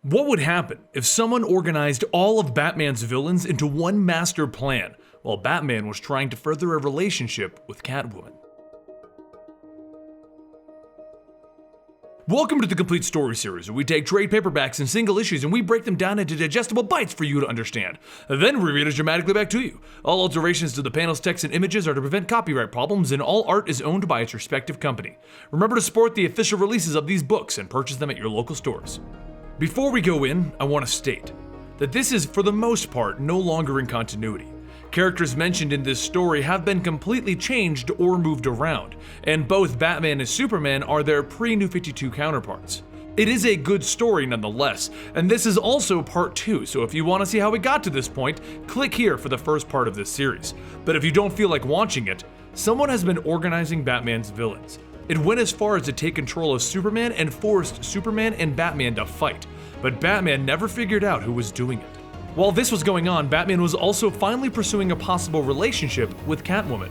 What would happen if someone organized all of Batman's villains into one master plan while Batman was trying to further a relationship with Catwoman? Welcome to the Complete Story series, where we take trade paperbacks and single issues and we break them down into digestible bites for you to understand. Then we read it dramatically back to you. All alterations to the panels, text, and images are to prevent copyright problems, and all art is owned by its respective company. Remember to support the official releases of these books and purchase them at your local stores. Before we go in, I want to state that this is, for the most part, no longer in continuity. Characters mentioned in this story have been completely changed or moved around, and both Batman and Superman are their pre-New 52 counterparts. It is a good story nonetheless, and this is also part 2, so if you want to see how we got to this point, click here for the first part of this series. But if you don't feel like watching it, someone has been organizing Batman's villains. It went as far as to take control of Superman and forced Superman and Batman to fight, but Batman never figured out who was doing it. While this was going on, Batman was also finally pursuing a possible relationship with Catwoman,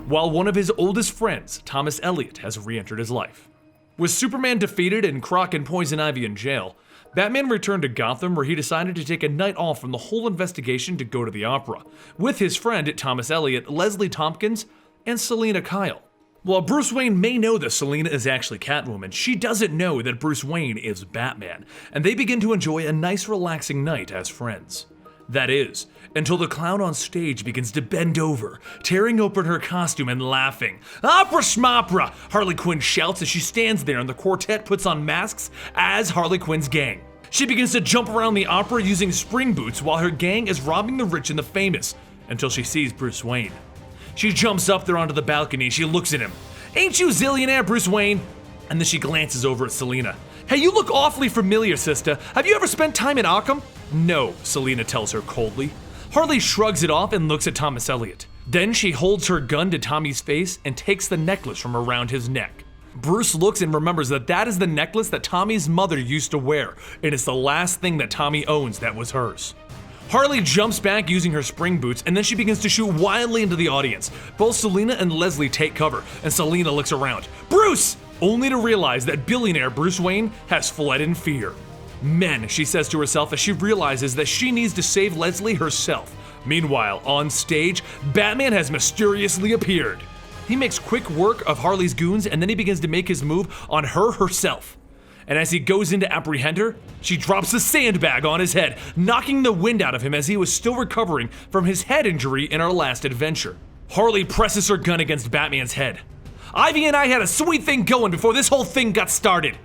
while one of his oldest friends, Thomas Elliot, has re-entered his life. With Superman defeated and Croc and Poison Ivy in jail, Batman returned to Gotham, where he decided to take a night off from the whole investigation to go to the opera, with his friend Thomas Elliot, Leslie Tompkins, and Selina Kyle. While Bruce Wayne may know that Selina is actually Catwoman, she doesn't know that Bruce Wayne is Batman, and they begin to enjoy a nice relaxing night as friends. That is, until the clown on stage begins to bend over, tearing open her costume and laughing. "Opera schmopera!" Harley Quinn shouts as she stands there and the quartet puts on masks as Harley Quinn's gang. She begins to jump around the opera using spring boots while her gang is robbing the rich and the famous, until she sees Bruce Wayne. She jumps up there onto the balcony and she looks at him. "Ain't you zillionaire, Bruce Wayne?" And then she glances over at Selina. "Hey, you look awfully familiar, sister. Have you ever spent time in Arkham?" "No," Selina tells her coldly. Harley shrugs it off and looks at Thomas Elliot. Then she holds her gun to Tommy's face and takes the necklace from around his neck. Bruce looks and remembers that that is the necklace that Tommy's mother used to wear, and it's the last thing that Tommy owns that was hers. Harley jumps back using her spring boots, and then she begins to shoot wildly into the audience. Both Selina and Leslie take cover, and Selina looks around. "Bruce!" Only to realize that billionaire Bruce Wayne has fled in fear. "Men," she says to herself as she realizes that she needs to save Leslie herself. Meanwhile, on stage, Batman has mysteriously appeared. He makes quick work of Harley's goons, and then he begins to make his move on her herself. And as he goes in to apprehend her, she drops a sandbag on his head, knocking the wind out of him as he was still recovering from his head injury in our last adventure. Harley presses her gun against Batman's head. "Ivy and I had a sweet thing going before this whole thing got started.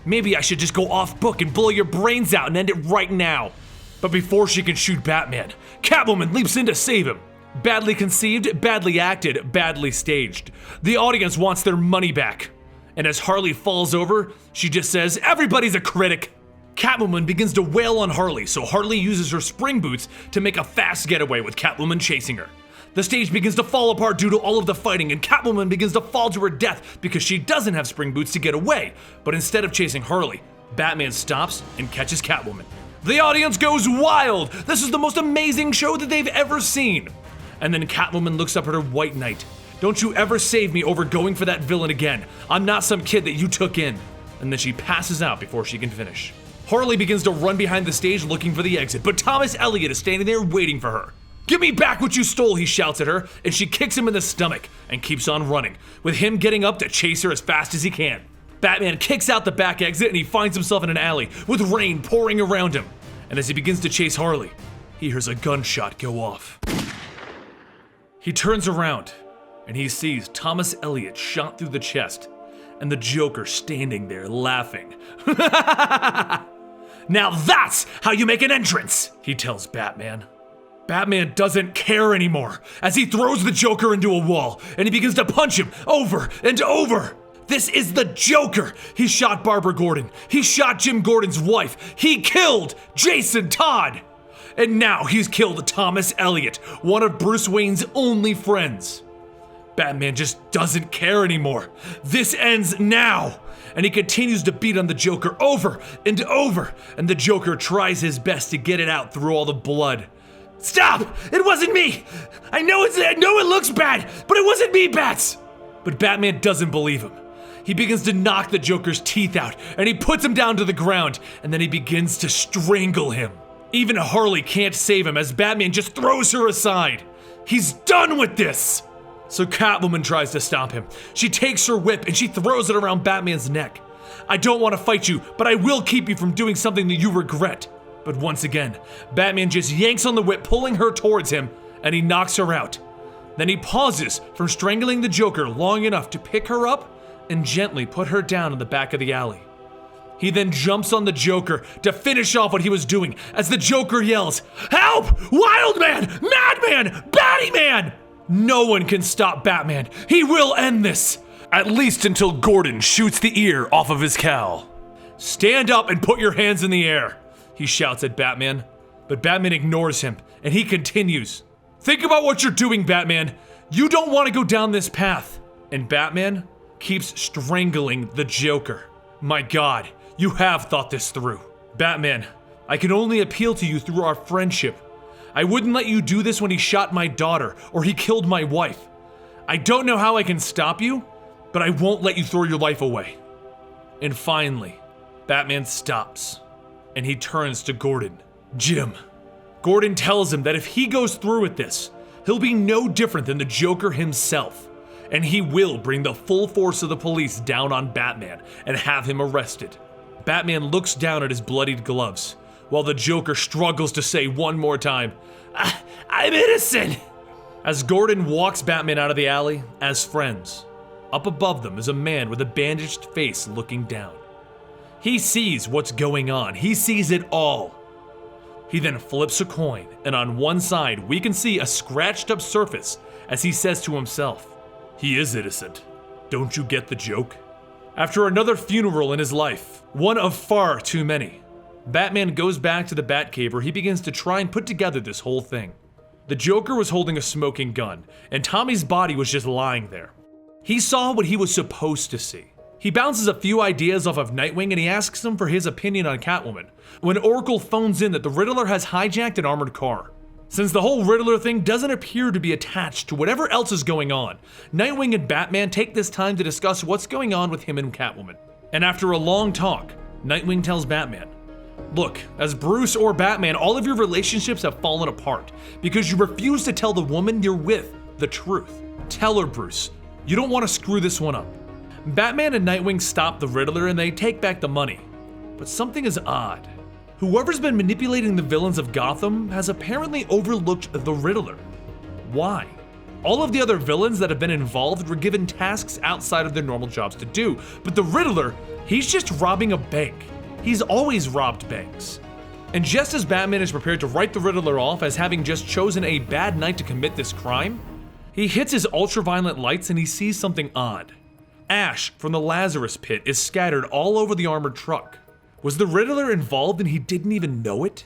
Maybe I should just go off book and blow your brains out and end it right now." But before she can shoot Batman, Catwoman leaps in to save him. Badly conceived, badly acted, badly staged. The audience wants their money back. And as Harley falls over, she just says, "Everybody's a critic." Catwoman begins to wail on Harley, so Harley uses her spring boots to make a fast getaway with Catwoman chasing her. The stage begins to fall apart due to all of the fighting, and Catwoman begins to fall to her death because she doesn't have spring boots to get away. But instead of chasing Harley, Batman stops and catches Catwoman. The audience goes wild! This is the most amazing show that they've ever seen! And then Catwoman looks up at her White Knight. "Don't you ever save me over going for that villain again. I'm not some kid that you took in." And then she passes out before she can finish. Harley begins to run behind the stage looking for the exit, but Thomas Elliot is standing there waiting for her. "Give me back what you stole," he shouts at her, and she kicks him in the stomach and keeps on running, with him getting up to chase her as fast as he can. Batman kicks out the back exit and he finds himself in an alley with rain pouring around him. And as he begins to chase Harley, he hears a gunshot go off. He turns around and he sees Thomas Elliot shot through the chest and the Joker standing there laughing. "Now that's how you make an entrance," he tells Batman. Batman doesn't care anymore as he throws the Joker into a wall and he begins to punch him over and over. This is the Joker! He shot Barbara Gordon. He shot Jim Gordon's wife. He killed Jason Todd! And now he's killed Thomas Elliot, one of Bruce Wayne's only friends. Batman just doesn't care anymore. This ends now! And he continues to beat on the Joker over and over, and the Joker tries his best to get it out through all the blood. "Stop! It wasn't me! I know it looks bad, but it wasn't me, Bats!" But Batman doesn't believe him. He begins to knock the Joker's teeth out, and he puts him down to the ground, and then he begins to strangle him. Even Harley can't save him as Batman just throws her aside. He's done with this! So Catwoman tries to stop him. She takes her whip and she throws it around Batman's neck. I don't want to fight you, but I will keep you from doing something that you regret. But once again, Batman just yanks on the whip, pulling her towards him, and he knocks her out. Then he pauses from strangling the Joker long enough to pick her up and gently put her down in the back of the alley. He then jumps on the Joker to finish off what he was doing as the Joker yells, "Help! Wild Man! Madman! Battyman!" No one can stop Batman. He will end this. At least until Gordon shoots the ear off of his cowl. "Stand up and put your hands in the air," he shouts at Batman. But Batman ignores him, and he continues. "Think about what you're doing, Batman. You don't want to go down this path." And Batman keeps strangling the Joker. My God, you have thought this through. Batman, I can only appeal to you through our friendship. I wouldn't let you do this when he shot my daughter or he killed my wife. I don't know how I can stop you, but I won't let you throw your life away. And finally, Batman stops, and he turns to Gordon. Jim. Gordon tells him that if he goes through with this, he'll be no different than the Joker himself, and he will bring the full force of the police down on Batman and have him arrested. Batman looks down at his bloodied gloves, while the Joker struggles to say one more time, "I'm innocent!" As Gordon walks Batman out of the alley as friends, up above them is a man with a bandaged face looking down. He sees what's going on. He sees it all. He then flips a coin, and on one side we can see a scratched up surface as he says to himself, "He is innocent. Don't you get the joke?" After another funeral in his life, one of far too many, Batman goes back to the Batcave where he begins to try and put together this whole thing. The Joker was holding a smoking gun, and Tommy's body was just lying there. He saw what he was supposed to see. He bounces a few ideas off of Nightwing and he asks him for his opinion on Catwoman, when Oracle phones in that the Riddler has hijacked an armored car. Since the whole Riddler thing doesn't appear to be attached to whatever else is going on, Nightwing and Batman take this time to discuss what's going on with him and Catwoman. And after a long talk, Nightwing tells Batman, "Look, as Bruce or Batman, all of your relationships have fallen apart because you refuse to tell the woman you're with the truth. Tell her, Bruce. You don't want to screw this one up." Batman and Nightwing stop the Riddler and they take back the money. But something is odd. Whoever's been manipulating the villains of Gotham has apparently overlooked the Riddler. Why? All of the other villains that have been involved were given tasks outside of their normal jobs to do, but the Riddler, he's just robbing a bank. He's always robbed banks. And just as Batman is prepared to write the Riddler off as having just chosen a bad night to commit this crime, he hits his ultraviolet lights and he sees something odd. Ash from the Lazarus Pit is scattered all over the armored truck. Was the Riddler involved and he didn't even know it?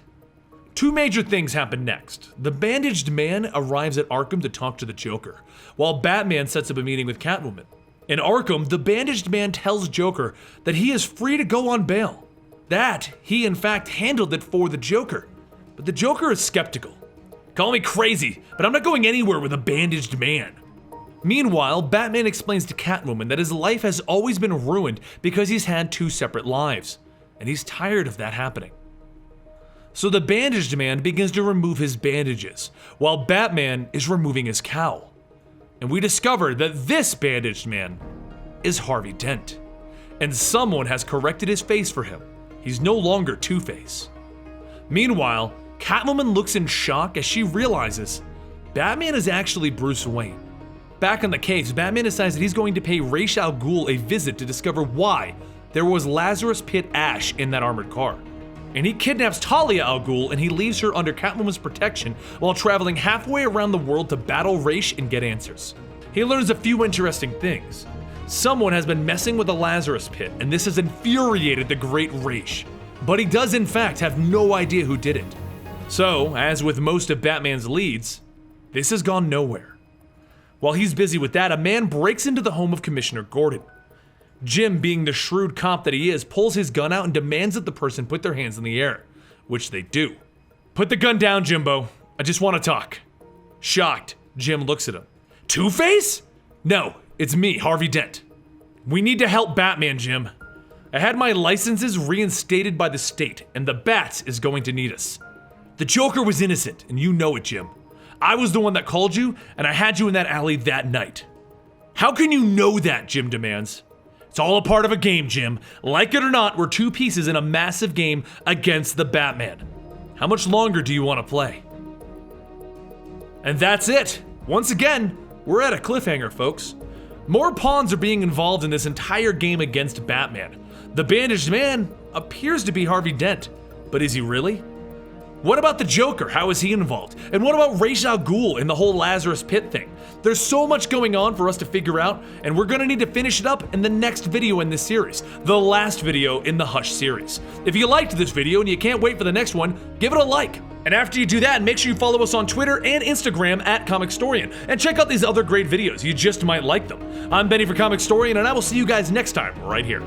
Two major things happen next. The bandaged man arrives at Arkham to talk to the Joker, while Batman sets up a meeting with Catwoman. In Arkham, the bandaged man tells Joker that he is free to go on bail. That he in fact handled it for the Joker. But the Joker is skeptical. Call me crazy, but I'm not going anywhere with a bandaged man. Meanwhile, Batman explains to Catwoman that his life has always been ruined because he's had two separate lives, and he's tired of that happening. So the bandaged man begins to remove his bandages, while Batman is removing his cowl. And we discover that this bandaged man is Harvey Dent, and someone has corrected his face for him. He's no longer Two-Face. Meanwhile, Catwoman looks in shock as she realizes Batman is actually Bruce Wayne. Back in the case, Batman decides that he's going to pay Ra's al Ghul a visit to discover why there was Lazarus Pit ash in that armored car. And he kidnaps Talia al Ghul and he leaves her under Catwoman's protection while traveling halfway around the world to battle Ra's and get answers. He learns a few interesting things. Someone has been messing with the Lazarus Pit, and this has infuriated the great Ra's. But he does in fact have no idea who did it. So, as with most of Batman's leads, this has gone nowhere. While he's busy with that, a man breaks into the home of Commissioner Gordon. Jim, being the shrewd cop that he is, pulls his gun out and demands that the person put their hands in the air, which they do. "Put the gun down, Jimbo. I just want to talk." Shocked, Jim looks at him. "Two-Face? No, it's me, Harvey Dent." We need to help Batman, Jim. I had my licenses reinstated by the state, and the Bats is going to need us. The Joker was innocent, and you know it, Jim. I was the one that called you, and I had you in that alley that night. How can you know that, Jim demands. It's all a part of a game, Jim. Like it or not, we're two pieces in a massive game against the Batman. How much longer do you want to play? And that's it. Once again, we're at a cliffhanger, folks. More pawns are being involved in this entire game against Batman. The bandaged man appears to be Harvey Dent, but is he really? What about the Joker? How is he involved? And what about Ra's al Ghul and the whole Lazarus Pit thing? There's so much going on for us to figure out, and we're gonna need to finish it up in the next video in this series, the last video in the Hush series. If you liked this video and you can't wait for the next one, give it a like. And after you do that, make sure you follow us on Twitter and Instagram at Comicstorian, and check out these other great videos, you just might like them. I'm Benny for Comicstorian, and I will see you guys next time right here.